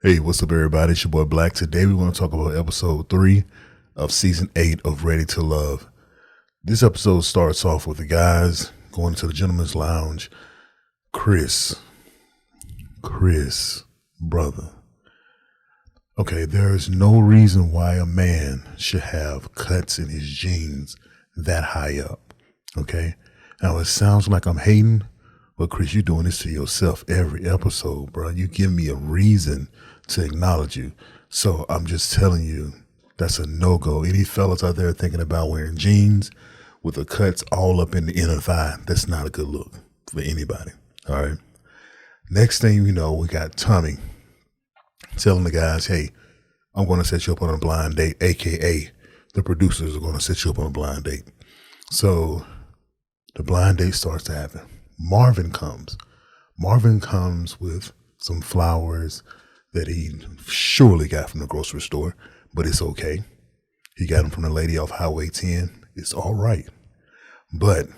Hey, what's up, everybody? It's your boy Black. Today we're going to talk about episode 3 of season 8 of Ready to Love. This episode starts off with the guys going to the gentleman's lounge. Chris, brother. Okay, there is no reason why a man should have cuts in his jeans that high up. Okay, now it sounds like I'm hating, but Chris, you're doing this to yourself every episode, bro. You give me a reason to acknowledge you. So I'm just telling you, that's a no-go. Any fellas out there thinking about wearing jeans with the cuts all up in the inner thigh, that's not a good look for anybody. All right. Next thing you know, we got Tommy telling the guys, hey, I'm going to set you up on a blind date, AKA the producers are going to set you up on a blind date. So the blind date starts to happen. Marvin comes with some flowers that he surely got from the grocery store, but it's okay. He got them from the lady off Highway 10. It's all right. But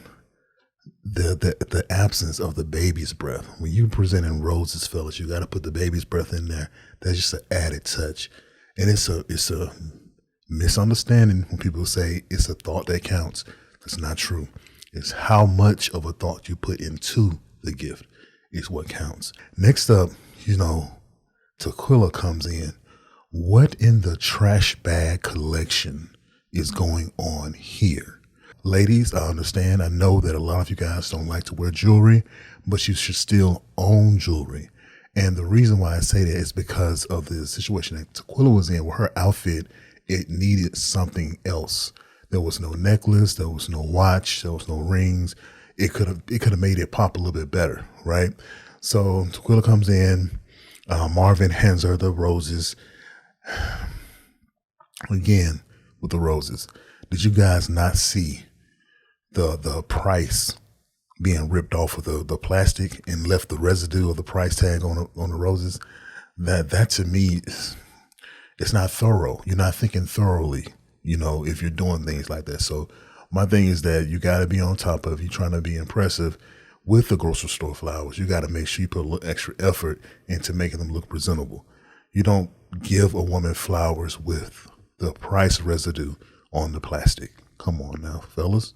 the absence of the baby's breath, when you presenting roses, fellas, you got to put the baby's breath in there. That's just an added touch. And it's a misunderstanding when people say it's a thought that counts. That's not true. It's how much of a thought you put into the gift is what counts. Next up, Tequila comes in. What in the trash bag collection is going on here? Ladies, I understand. I know that a lot of you guys don't like to wear jewelry, but you should still own jewelry. And the reason why I say that is because of the situation that Tequila was in with her outfit. It needed something else. There was no necklace. There was no watch. There was no rings. It could have made it pop a little bit better, right? So Tequila comes in. Marvin hands her the roses. Again, with the roses. Did you guys not see the price being ripped off of the plastic and left the residue of the price tag on the roses? That to me, it's not thorough. You're not thinking thoroughly, if you're doing things like that. So my thing is that you got to be on top of, you trying to be impressive with the grocery store flowers. You got to make sure you put a little extra effort into making them look presentable. You don't give a woman flowers with the price residue on the plastic. Come on now, fellas.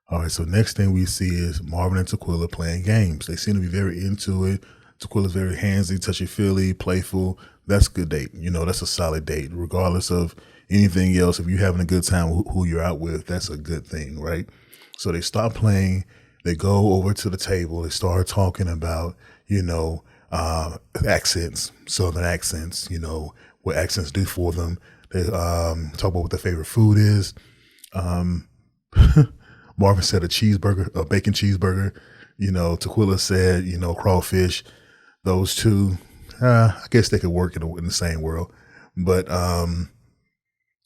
All right, so next thing we see is Marvin and Tequila playing games. They seem to be very into it. Tequila's very handsy, touchy-feely, playful. That's a good date. That's a solid date. Regardless of anything else, if you're having a good time with who you're out with, that's a good thing, right? So they stop playing. They go over to the table. They start talking about, accents, Southern accents, what accents do for them. They talk about what their favorite food is. Marvin said a bacon cheeseburger. Tequila said, crawfish. Those two, I guess they could work in the same world. But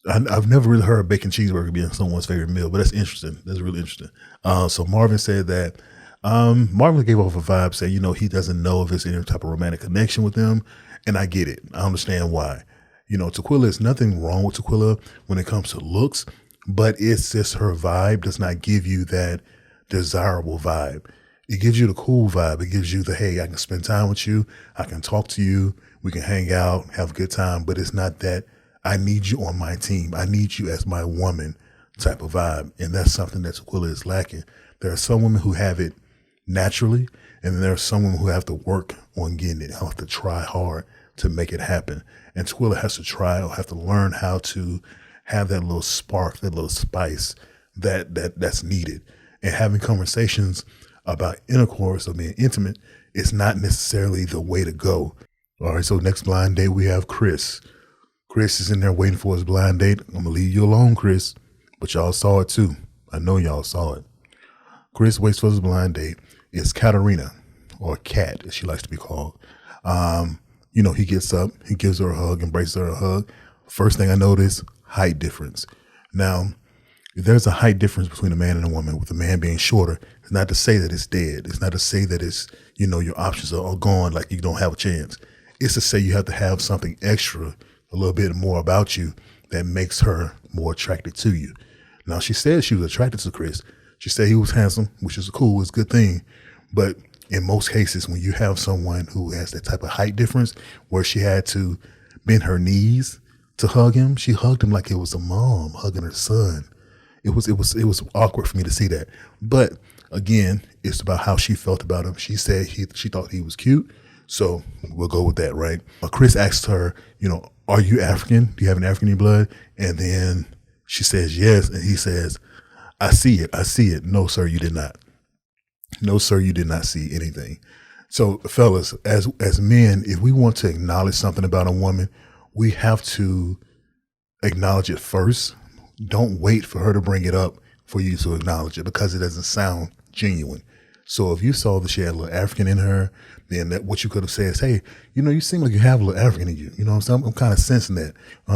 I've never really heard bacon cheeseburger being someone's favorite meal, but that's interesting. That's really interesting. So Marvin said that Marvin gave off a vibe saying, he doesn't know if there's any type of romantic connection with them. And I get it. I understand why. Tequila, is nothing wrong with Tequila when it comes to looks, but it's just her vibe does not give you that desirable vibe. It gives you the cool vibe. It gives you the, hey, I can spend time with you. I can talk to you. We can hang out, have a good time. But it's not that I need you on my team. I need you as my woman type of vibe. And that's something that Tequila is lacking. There are some women who have it naturally, and then there are some women who have to work on getting it, have to try hard to make it happen. And Tequila has to try or have to learn how to have that little spark, that little spice that's needed. And having conversations about intercourse or being intimate is not necessarily the way to go. All right, so next blind date we have Chris. Chris is in there waiting for his blind date. I'm gonna leave you alone, Chris, but y'all saw it too. I know y'all saw it. Chris waits for his blind date. It's Katarina, or Kat as she likes to be called. He gets up, he gives her a hug, embraces her a hug. First thing I notice, height difference. Now, if there's a height difference between a man and a woman, with a man being shorter, it's not to say that it's dead. It's not to say that it's, your options are gone, like you don't have a chance. It's to say you have to have something extra, a little bit more about you that makes her more attracted to you. Now, she said she was attracted to Chris. She said he was handsome, which is cool, it's a good thing. But in most cases, when you have someone who has that type of height difference where she had to bend her knees to hug him, she hugged him like it was a mom hugging her son. It was awkward for me to see that. But again, it's about how she felt about him. She said she thought he was cute. So we'll go with that, right? Chris asked her, are you African? Do you have an African blood? And then she says yes. And he says, I see it. I see it. No, sir, you did not. No, sir, you did not see anything. So fellas, as men, if we want to acknowledge something about a woman, we have to acknowledge it first. Don't wait for her to bring it up for you to acknowledge it, because it doesn't sound genuine. So if you saw that she had a little African in her, then what you could have said is, hey, you seem like you have a little African in you. You know what I'm saying? I'm kind of sensing that.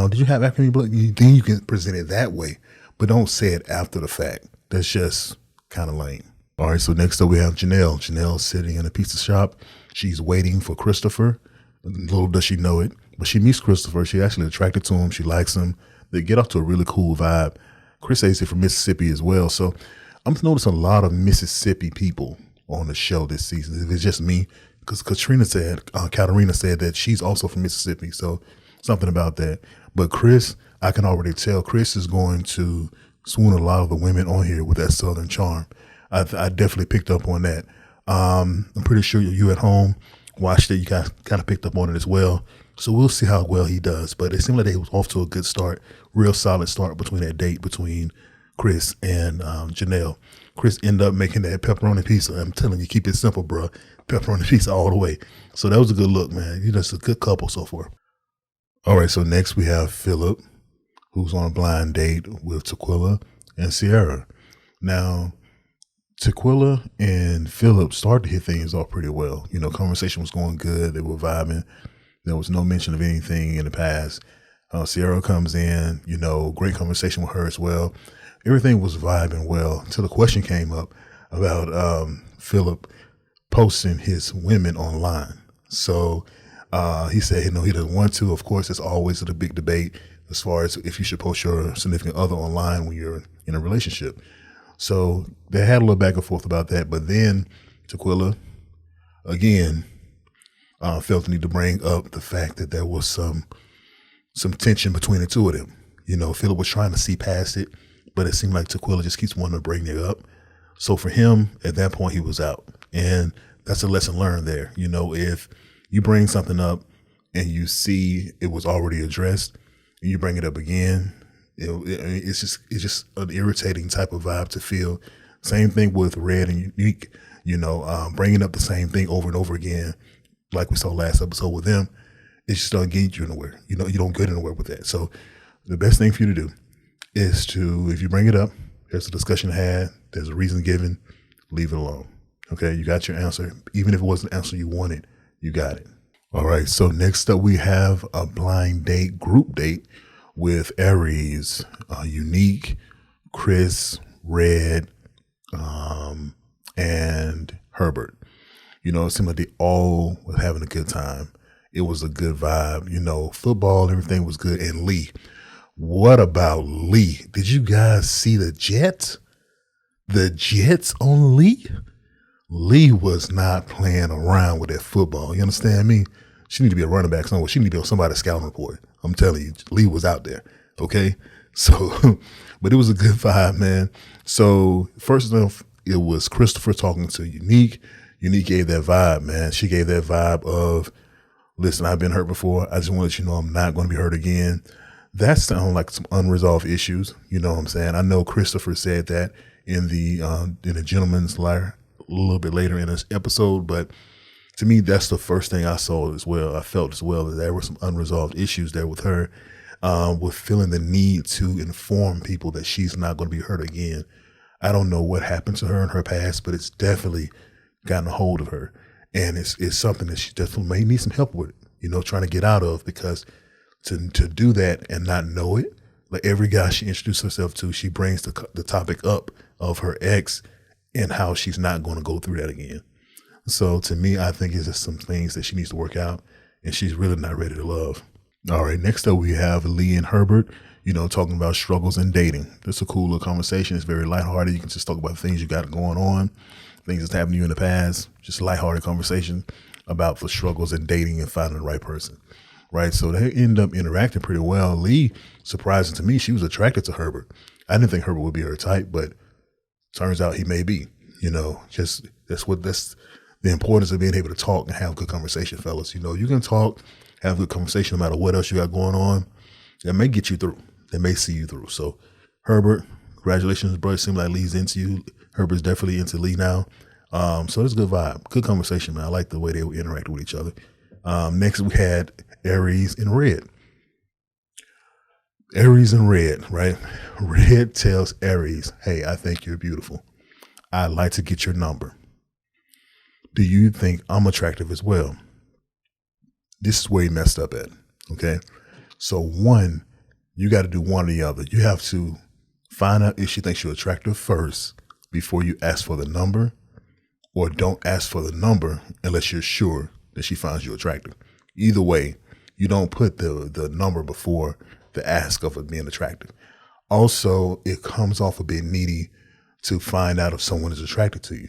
Did you have African in your blood? Then you can present it that way, but don't say it after the fact. That's just kind of lame. All right, so next up we have Janelle. Janelle's sitting in a pizza shop. She's waiting for Christopher. Little does she know it, but she meets Christopher. She's actually attracted to him. She likes him. They get off to a really cool vibe. Chris says he's from Mississippi as well. So I'm noticing a lot of Mississippi people on the show this season. If it's just me, because Katarina said that she's also from Mississippi. So something about that. But Chris, I can already tell Chris is going to swoon a lot of the women on here with that Southern charm. I definitely picked up on that. I'm pretty sure you at home watched it. You guys kind of picked up on it as well. So we'll see how well he does. But it seemed like they was off to a good start, real solid start between that date between Chris and Janelle. Chris ended up making that pepperoni pizza. I'm telling you, keep it simple, bro. Pepperoni pizza all the way. So that was a good look, man. You're just a good couple so far. All right, so next we have Philip, who's on a blind date with Tequila and Sierra. Now, Tequila and Philip started to hit things off pretty well. Conversation was going good. They were vibing. There was no mention of anything in the past. Sierra comes in, great conversation with her as well. Everything was vibing well until the question came up about Philip posting his women online. So he said, he doesn't want to. Of course, it's always a big debate as far as if you should post your significant other online when you're in a relationship. So they had a little back and forth about that. But then Tequila, again, felt the need to bring up the fact that there was some tension between the two of them. Philip was trying to see past it, but it seemed like Tequila just keeps wanting to bring it up. So for him, at that point, he was out. And that's a lesson learned there. If you bring something up and you see it was already addressed and you bring it up again, it's just an irritating type of vibe to feel. Same thing with Red and Unique, bringing up the same thing over and over again, like we saw last episode with them. It just doesn't get you anywhere. You don't get anywhere with that. So the best thing for you to do is to, if you bring it up, there's a discussion had, there's a reason given, leave it alone. Okay, you got your answer. Even if it wasn't the answer you wanted, you got it. All right, so next up we have a blind date, group date with Aries, Unique, Chris, Red, and Herbert. It seemed like they all were having a good time. It was a good vibe. Football, everything was good. And Lee, what about Lee? Did you guys see the Jets? The Jets on Lee? Lee was not playing around with that football. You understand me? She need to be a running back somewhere. She need to be on somebody's scouting report. I'm telling you, Lee was out there. Okay. So, but it was a good vibe, man. So first off, it was Christopher talking to Unique. Unique gave that vibe, man. She gave that vibe of, listen, I've been hurt before. I just want to let you know I'm not going to be hurt again. That sounds like some unresolved issues. You know what I'm saying? I know Christopher said that in the Gentleman's Liar a little bit later in this episode, but to me, that's the first thing I saw as well. I felt as well that there were some unresolved issues there with her, with feeling the need to inform people that she's not going to be hurt again. I don't know what happened to her in her past, but it's definitely gotten a hold of her. And it's something that she definitely may need some help with, trying to get out of, because to do that and not know it, like every guy she introduced herself to, she brings the topic up of her ex and how she's not going to go through that again. So to me, I think it's just some things that she needs to work out, and she's really not ready to love. All right, next up we have Lee and Herbert. talking about struggles in dating. It's a cool little conversation. It's very lighthearted. You can just talk about things you got going on, things that's happened to you in the past, just lighthearted conversation about the struggles in dating and finding the right person. Right. So they end up interacting pretty well. Lee, surprising to me, she was attracted to Herbert. I didn't think Herbert would be her type, but turns out he may be. Just that's the importance of being able to talk and have good conversation, fellas. You can talk, have good conversation no matter what else you got going on. That may get you through. That may see you through. So Herbert, congratulations, bro. It seems like Lee's into you. Herbert's definitely into Lee now. So it's a good vibe. Good conversation, man. I like the way they interact with each other. Next we had Aries and Red. Aries and Red, right? Red tells Aries, hey, I think you're beautiful. I'd like to get your number. Do you think I'm attractive as well? This is where he messed up at. Okay. So one, you got to do one or the other. You have to find out if she thinks you're attractive first before you ask for the number, or don't ask for the number unless you're sure that she finds you attractive. Either way, you don't put the number before the ask of it being attractive. Also, it comes off a bit needy to find out if someone is attracted to you.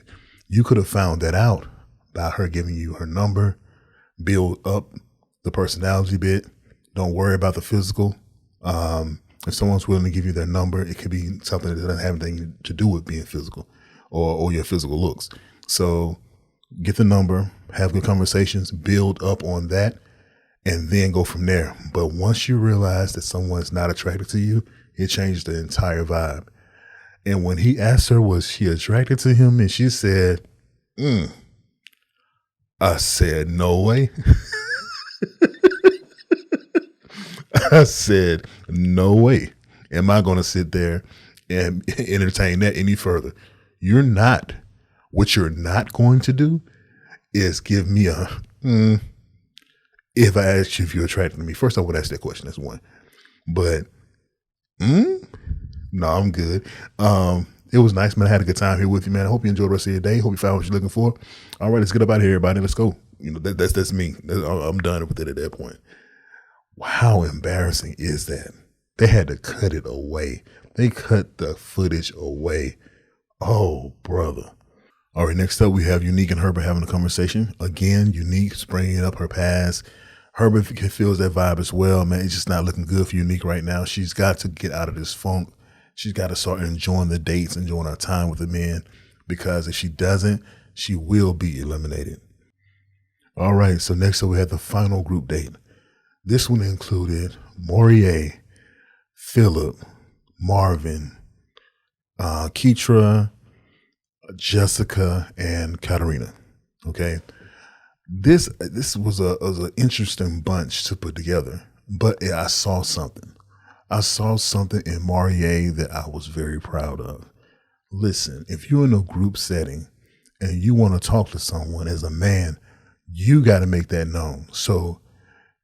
You could have found that out by her giving you her number, build up the personality bit. Don't worry about the physical. If someone's willing to give you their number, it could be something that doesn't have anything to do with being physical or your physical looks. So get the number, have good conversations, build up on that, and then go from there. But once you realize that someone's not attracted to you, it changed the entire vibe. And when he asked her, was she attracted to him? And she said, I said, no way. I said, no way. Am I going to sit there and entertain that any further? You're not. What you're not going to do is give me a, if I ask you if you're attracted to me. First, I would ask that question. That's one. But, no, I'm good. It was nice, man. I had a good time here with you, man. I hope you enjoyed the rest of your day. Hope you found what you're looking for. All right, let's get up out of here, everybody. Let's go. That's me. I'm done with it at that point. How embarrassing is that? They had to cut it away. They cut the footage away. Oh, brother. All right, next up we have Unique and Herbert having a conversation. Again, Unique bringing up her past. Herbert feels that vibe as well, man. It's just not looking good for Unique right now. She's got to get out of this funk. She's got to start enjoying the dates, enjoying her time with the men, because if she doesn't, she will be eliminated. All right, so next up we have the final group date. This one included Morier, Philip, Marvin, Keitra, Jessica, and Katarina. Okay. This was an interesting bunch to put together, but I saw something. I saw something in Morier that I was very proud of. Listen, if you're in a group setting and you want to talk to someone as a man, you got to make that known. So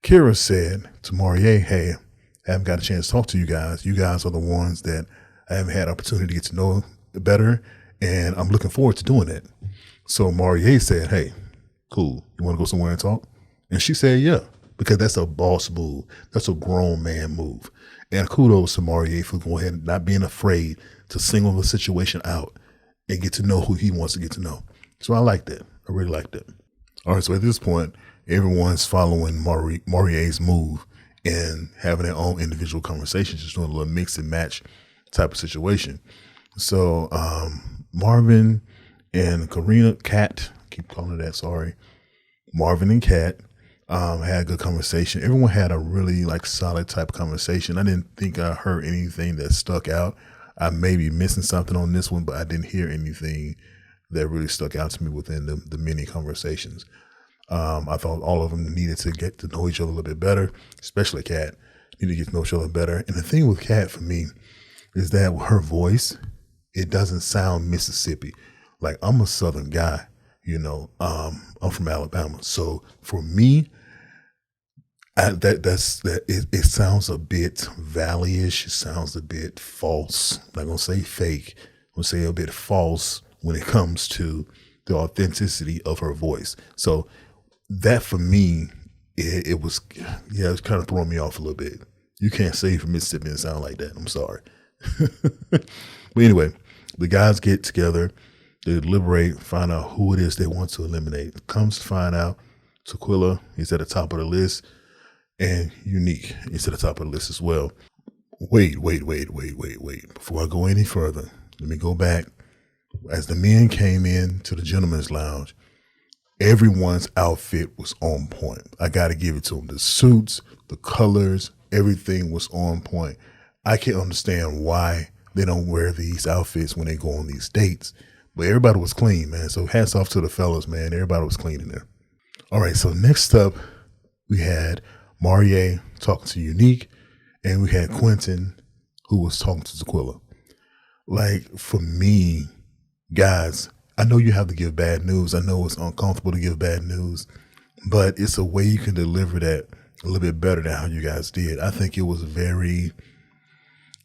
Kira said to Morier, hey, I haven't got a chance to talk to you guys. You guys are the ones that I haven't had opportunity to get to know better, and I'm looking forward to doing it. So Morier said, hey, cool. You want to go somewhere and talk? And she said, yeah, because that's a boss move. That's a grown man move. And kudos to Morier for going ahead and not being afraid to single the situation out and get to know who he wants to get to know. So I like that. I really like that. All right, so at this point, everyone's following Morier's move and having their own individual conversations, just doing a little mix and match type of situation. So Marvin and Kat, keep calling her that, sorry. Marvin and Kat had a good conversation. Everyone had a really solid type of conversation. I didn't think I heard anything that stuck out. I may be missing something on this one, but I didn't hear anything that really stuck out to me within the many conversations. I thought all of them needed to get to know each other a little bit better, especially Kat. Needed to get to know each other better. And the thing with Kat for me is that her voice, it doesn't sound Mississippi. Like, I'm a Southern guy, I'm from Alabama. So for me, it sounds a bit valley-ish. It sounds a bit false. I'm not going to say fake. I'm going to say a bit false when it comes to the authenticity of her voice. So that for me, it was kind of throwing me off a little bit. You can't say from Mississippi and sound like that. I'm sorry. But anyway, the guys get together, they deliberate, find out who it is they want to eliminate. Comes to find out, Tequila is at the top of the list, and Unique is at the top of the list as well. Wait. Before I go any further, let me go back. As the men came in to the gentleman's lounge, everyone's outfit was on point. I got to give it to them. The suits, the colors, everything was on point. I can't understand why they don't wear these outfits when they go on these dates. But everybody was clean, man. So hats off to the fellas, man. Everybody was clean in there. All right, so next up, we had Marie talking to Unique, and we had Quentin, who was talking to Tequila. Like, for me, guys, I know you have to give bad news. I know it's uncomfortable to give bad news, but it's a way you can deliver that a little bit better than how you guys did. I think it was very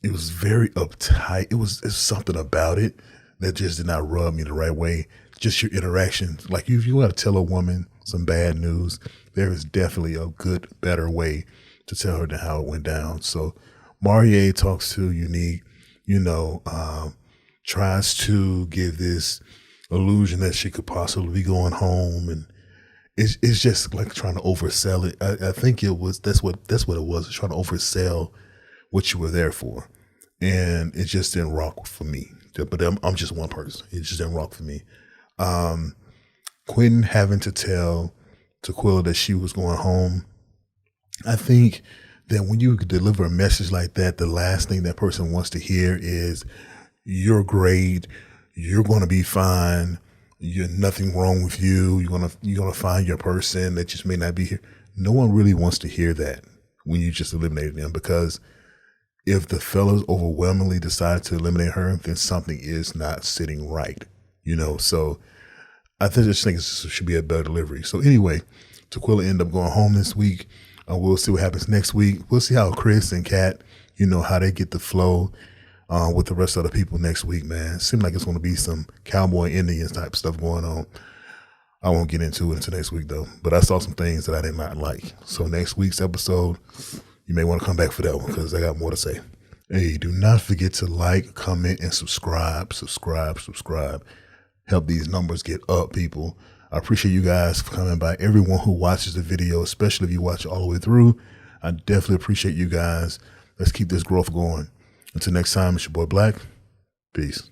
uptight. It was something about it that just did not rub me the right way. Just your interaction. Like, if you want to tell a woman some bad news, there is definitely a good, better way to tell her than how it went down. So Marie talks to Unique, tries to give this illusion that she could possibly be going home, and it's just like trying to oversell it. I think that's what it was, trying to oversell what you were there for, and it just didn't rock for me. But I'm just one person. It just didn't rock for me. Quentin having to tell Tequila that she was going home. I think that when you deliver a message like that, the last thing that person wants to hear is, you're great, you're going to be fine, you're nothing wrong with you, you're going to find your person that just may not be here. No one really wants to hear that when you just eliminated them, because if the fellas overwhelmingly decide to eliminate her, then something is not sitting right, So I just think it should be a better delivery. So anyway, Tequila ended up going home this week. We'll see what happens next week. We'll see how Chris and Kat, how they get the flow with the rest of the people next week, man. It seems like it's going to be some cowboy Indians type stuff going on. I won't get into it until next week, though. But I saw some things that I did not like. So next week's episode, you may want to come back for that one, because I got more to say. Hey, do not forget to like, comment, and subscribe. Help these numbers get up, people. I appreciate you guys for coming by. Everyone who watches the video, especially if you watch it all the way through, I definitely appreciate you guys. Let's keep this growth going. Until next time, it's your boy Black. Peace.